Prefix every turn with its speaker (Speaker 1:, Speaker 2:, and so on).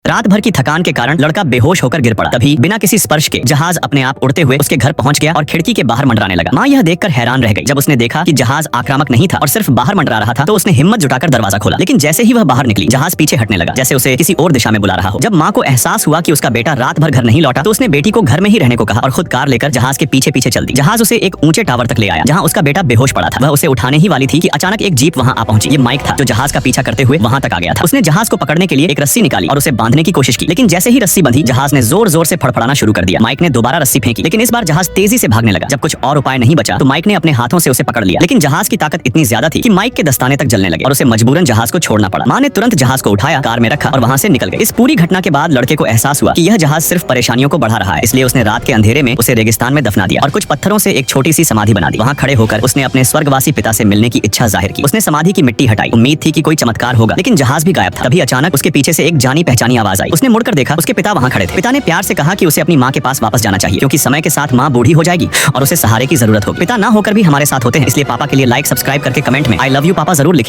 Speaker 1: रात भर की थकान के कारण लड़का बेहोश होकर गिर पड़ा। तभी बिना किसी स्पर्श के जहाज अपने आप उड़ते हुए उसके घर पहुंच गया और खिड़की के बाहर मंडराने लगा। माँ यह देखकर हैरान रह गई। जब उसने देखा कि जहाज आक्रामक नहीं था और सिर्फ बाहर मंडरा रहा था, तो उसने हिम्मत जुटाकर दरवाजा खोला। लेकिन जैसे ही वह बाहर निकली, जहाज पीछे हटने लगा, जैसे उसे किसी और दिशा में बुला रहा हो। जब माँ को एहसास हुआ कि उसका बेटा रात भर घर नहीं लौटा, तो उसने बेटी को घर में ही रहने को कहा और खुद कार लेकर जहाज के पीछे पीछे चल दी। जहाज उसे एक ऊंचे टावर तक ले आया, जहाँ उसका बेटा बेहोश पड़ा था। वह उसे उठाने ही वाली थी कि अचानक एक जीप वहाँ आ पहुंची। ये माइक था जो जहाज का पीछा करते हुए वहाँ तक आ गया था। उसने जहाज को पकड़ने के लिए एक रस्सी निकाली और उसे बांधने की कोशिश की, लेकिन जैसे ही रस्सी बंधी, जहाज ने जोर जोर से फड़फड़ाना शुरू कर दिया। माइक ने दोबारा रस्सी फेंकी, लेकिन इस बार जहाज तेजी से भागने लगा। जब कुछ और उपाय नहीं बचा, तो माइक ने अपने हाथों से उसे पकड़ लिया, लेकिन जहाज की ताकत इतनी ज्यादा थी कि माइक के दस्ताने तक जलने लगे और उसे मजबूरन जहाज को छोड़ना पड़ा। माँ ने तुरंत जहाज को उठाया, कार में रखा और वहाँ से निकल गई। इस पूरी घटना के बाद लड़के को एहसास हुआ कि यह जहाज सिर्फ परेशानियों को बढ़ा रहा है। इसलिए उसने रात के अंधेरे में उसे रेगिस्तान में दफना दिया और कुछ पत्थरों से एक छोटी सी समाधि बना दी। वहाँ खड़े होकर उसने अपने स्वर्गवासी पिता से मिलने की इच्छा जाहिर की। उसने समाधि की मिट्टी हटाई, उम्मीद थी कि कोई चमत्कार होगा, लेकिन जहाज भी गायब था। तभी अचानक उसके पीछे से एक जानी पहचानी आवाज आई। उसने मुड़कर देखा, उसके पिता वहाँ खड़े थे। पिता ने प्यार से कहा कि उसे अपनी माँ के पास वापस जाना चाहिए, क्योंकि समय के साथ माँ बूढ़ी हो जाएगी और उसे सहारे की जरूरत होगी। पिता ना होकर भी हमारे साथ होते हैं, इसलिए पापा के लिए लाइक, सब्सक्राइब करके कमेंट में आई लव यू पापा जरूर लिखे।